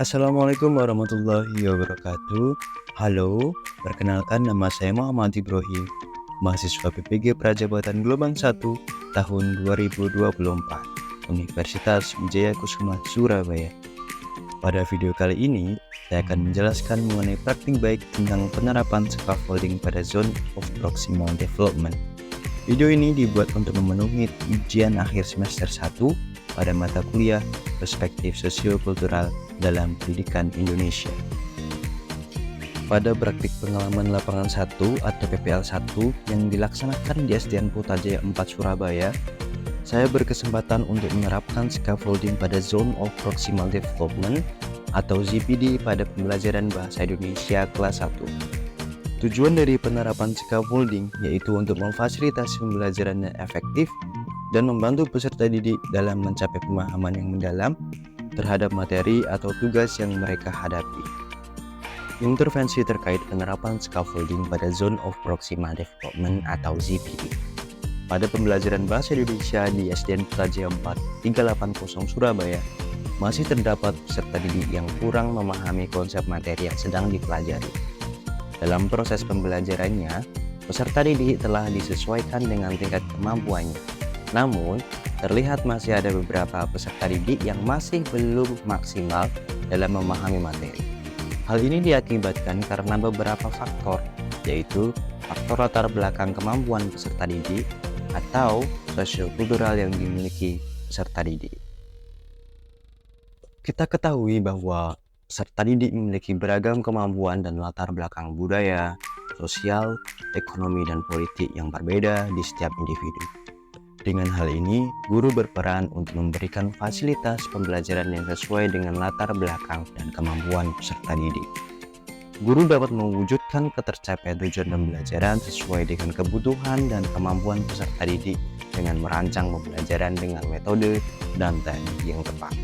Assalamualaikum warahmatullahi wabarakatuh. Halo, perkenalkan nama saya Muhammad Ibrahim, mahasiswa PPG Prajabatan Gelombang 1 tahun 2024, Universitas Wijaya Kusuma, Surabaya. Pada video kali ini, saya akan menjelaskan mengenai praktik baik tentang penerapan scaffolding pada Zone of Proximal Development. Video ini dibuat untuk memenuhi ujian akhir semester 1 pada mata kuliah Perspektif Sosiokultural dalam Pendidikan Indonesia. Pada praktik pengalaman lapangan 1 atau PPL 1 yang dilaksanakan di SDN Putrajaya 4 Surabaya, saya berkesempatan untuk menerapkan scaffolding pada Zone of Proximal Development atau ZPD pada pembelajaran Bahasa Indonesia kelas 1. Tujuan dari penerapan scaffolding yaitu untuk memfasilitasi pembelajaran yang efektif dan membantu peserta didik dalam mencapai pemahaman yang mendalam terhadap materi atau tugas yang mereka hadapi. Intervensi terkait penerapan scaffolding pada Zone of Proximal Development atau ZPD. Pada pembelajaran Bahasa Indonesia di SDN Putrajaya 4 380 Surabaya, masih terdapat peserta didik yang kurang memahami konsep materi yang sedang dipelajari. Dalam proses pembelajarannya, peserta didik telah disesuaikan dengan tingkat kemampuannya. Namun, terlihat masih ada beberapa peserta didik yang masih belum maksimal dalam memahami materi. Hal ini diakibatkan karena beberapa faktor, yaitu faktor latar belakang kemampuan peserta didik atau sosiokultural yang dimiliki peserta didik. Kita ketahui bahwa peserta didik memiliki beragam kemampuan dan latar belakang budaya, sosial, ekonomi, dan politik yang berbeda di setiap individu. Dengan hal ini, guru berperan untuk memberikan fasilitas pembelajaran yang sesuai dengan latar belakang dan kemampuan peserta didik. Guru dapat mewujudkan ketercapaian tujuan pembelajaran sesuai dengan kebutuhan dan kemampuan peserta didik dengan merancang pembelajaran dengan metode dan teknik yang tepat.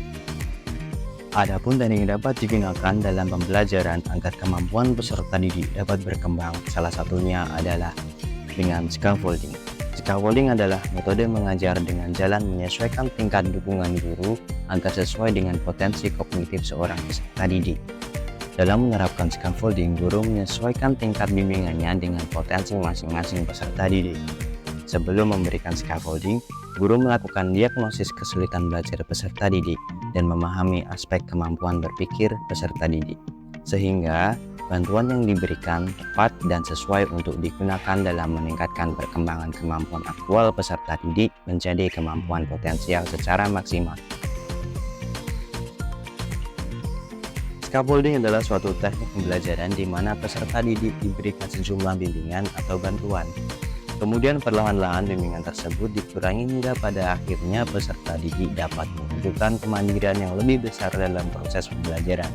Adapun teknik yang dapat digunakan dalam pembelajaran agar kemampuan peserta didik dapat berkembang, salah satunya adalah dengan scaffolding. Scaffolding adalah metode mengajar dengan jalan menyesuaikan tingkat dukungan guru agar sesuai dengan potensi kognitif seorang peserta didik. Dalam menerapkan scaffolding, guru menyesuaikan tingkat bimbingannya dengan potensi masing-masing peserta didik. Sebelum memberikan scaffolding, guru melakukan diagnosis kesulitan belajar peserta didik dan memahami aspek kemampuan berpikir peserta didik, sehingga bantuan yang diberikan tepat dan sesuai untuk digunakan dalam meningkatkan perkembangan kemampuan aktual peserta didik menjadi kemampuan potensial secara maksimal. Scaffolding adalah suatu teknik pembelajaran di mana peserta didik diberikan sejumlah bimbingan atau bantuan. Kemudian perlahan-lahan bimbingan tersebut dikurangi hingga pada akhirnya peserta didik dapat menunjukkan kemandirian yang lebih besar dalam proses pembelajaran.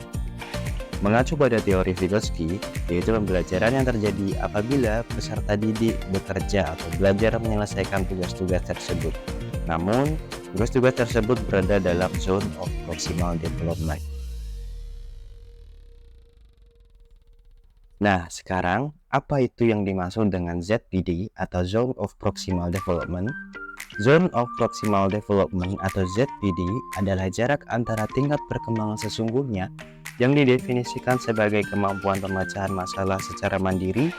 Mengacu pada teori Vygotsky, yaitu pembelajaran yang terjadi apabila peserta didik bekerja atau belajar menyelesaikan tugas-tugas tersebut. Namun, tugas-tugas tersebut berada dalam Zone of Proximal Development. Nah, sekarang apa itu yang dimaksud dengan ZPD atau Zone of Proximal Development? Zone of Proximal Development atau ZPD adalah jarak antara tingkat perkembangan sesungguhnya yang didefinisikan sebagai kemampuan pemecahan masalah secara mandiri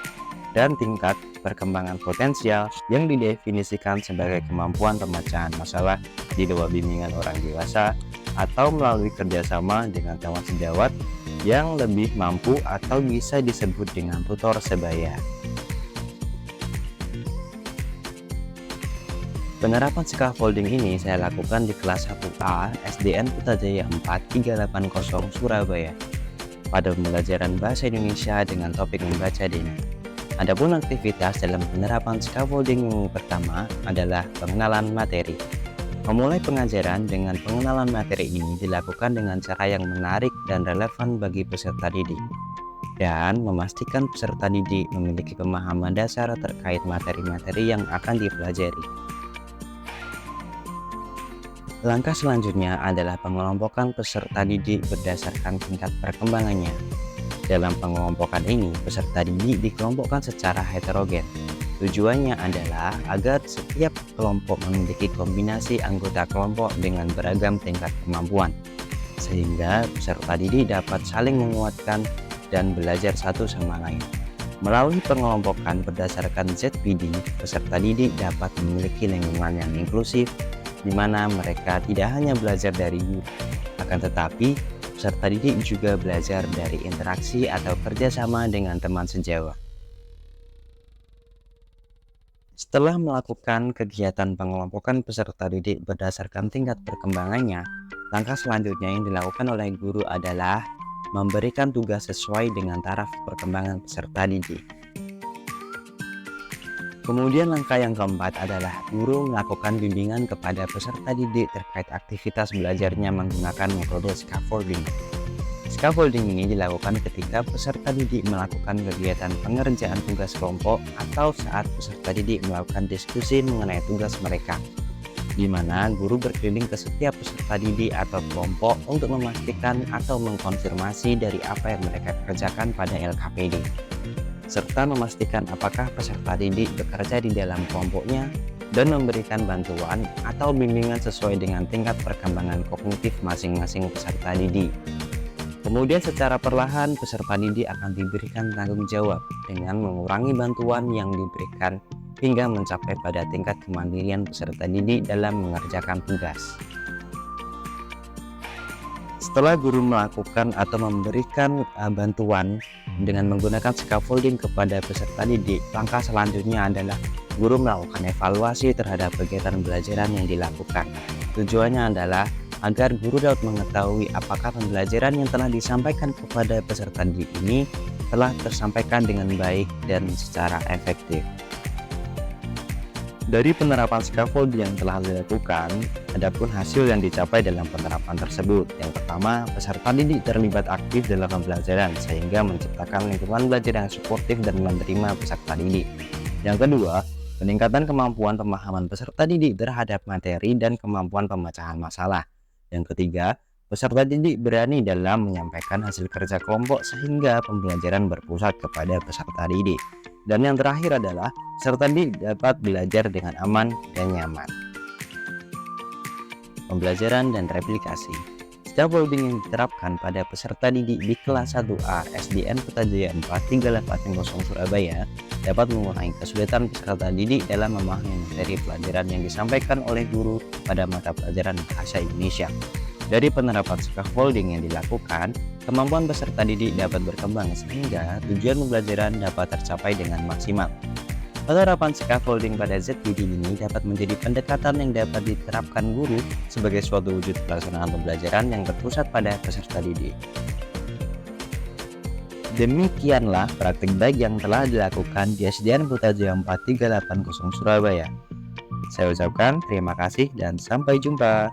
dan tingkat perkembangan potensial yang didefinisikan sebagai kemampuan pemecahan masalah di bawah bimbingan orang dewasa atau melalui kerjasama dengan kawan sejawat yang lebih mampu atau bisa disebut dengan tutor sebaya. Penerapan scaffolding ini saya lakukan di kelas 1A SDN Putrajaya 4 380 Surabaya pada pembelajaran Bahasa Indonesia dengan topik membaca denah. Adapun aktivitas dalam penerapan scaffolding yang pertama adalah pengenalan materi. Memulai pengajaran dengan pengenalan materi ini dilakukan dengan cara yang menarik dan relevan bagi peserta didik, dan memastikan peserta didik memiliki pemahaman dasar terkait materi-materi yang akan dipelajari. Langkah selanjutnya adalah pengelompokan peserta didik berdasarkan tingkat perkembangannya. Dalam pengelompokan ini, peserta didik dikelompokkan secara heterogen. Tujuannya adalah agar setiap kelompok memiliki kombinasi anggota kelompok dengan beragam tingkat kemampuan, sehingga peserta didik dapat saling menguatkan dan belajar satu sama lain. Melalui pengelompokan berdasarkan ZPD, peserta didik dapat memiliki lingkungan yang inklusif, di mana mereka tidak hanya belajar dari guru, akan tetapi peserta didik juga belajar dari interaksi atau kerjasama dengan teman sejawat. Setelah melakukan kegiatan pengelompokan peserta didik berdasarkan tingkat perkembangannya, langkah selanjutnya yang dilakukan oleh guru adalah memberikan tugas sesuai dengan taraf perkembangan peserta didik. Kemudian langkah yang keempat adalah guru melakukan bimbingan kepada peserta didik terkait aktivitas belajarnya menggunakan metode scaffolding. Scaffolding ini dilakukan ketika peserta didik melakukan kegiatan pengerjaan tugas kelompok atau saat peserta didik melakukan diskusi mengenai tugas mereka, di mana guru berkeliling ke setiap peserta didik atau kelompok untuk memastikan atau mengkonfirmasi dari apa yang mereka kerjakan pada LKPD, serta memastikan apakah peserta didik bekerja di dalam kelompoknya dan memberikan bantuan atau bimbingan sesuai dengan tingkat perkembangan kognitif masing-masing peserta didik. Kemudian secara perlahan peserta didik akan diberikan tanggung jawab dengan mengurangi bantuan yang diberikan hingga mencapai pada tingkat kemandirian peserta didik dalam mengerjakan tugas. Setelah guru melakukan atau memberikan bantuan dengan menggunakan scaffolding kepada peserta didik, langkah selanjutnya adalah guru melakukan evaluasi terhadap kegiatan pembelajaran yang dilakukan. Tujuannya adalah agar guru dapat mengetahui apakah pembelajaran yang telah disampaikan kepada peserta didik ini telah tersampaikan dengan baik dan secara efektif. Dari penerapan scaffolding yang telah dilakukan, adapun hasil yang dicapai dalam penerapan tersebut. Yang pertama, peserta didik terlibat aktif dalam pembelajaran sehingga menciptakan lingkungan belajar yang suportif dan menerima peserta didik. Yang kedua, peningkatan kemampuan pemahaman peserta didik terhadap materi dan kemampuan pemecahan masalah. Yang ketiga, peserta didik berani dalam menyampaikan hasil kerja kelompok sehingga pembelajaran berpusat kepada peserta didik. Dan yang terakhir adalah peserta didik dapat belajar dengan aman dan nyaman. Pembelajaran dan replikasi. Scaffolding yang diterapkan pada peserta didik di kelas 1A SDN Putrajaya 43810 Surabaya dapat mengurangi kesulitan peserta didik dalam memahami materi pelajaran yang disampaikan oleh guru pada mata pelajaran Bahasa Indonesia. Dari penerapan scaffolding yang dilakukan, kemampuan peserta didik dapat berkembang sehingga tujuan pembelajaran dapat tercapai dengan maksimal. Penerapan scaffolding pada ZPD ini dapat menjadi pendekatan yang dapat diterapkan guru sebagai suatu wujud pelaksanaan pembelajaran yang berpusat pada peserta didik. Demikianlah praktik baik yang telah dilakukan di SDN Putrajaya 4380 Surabaya. Saya ucapkan terima kasih dan sampai jumpa.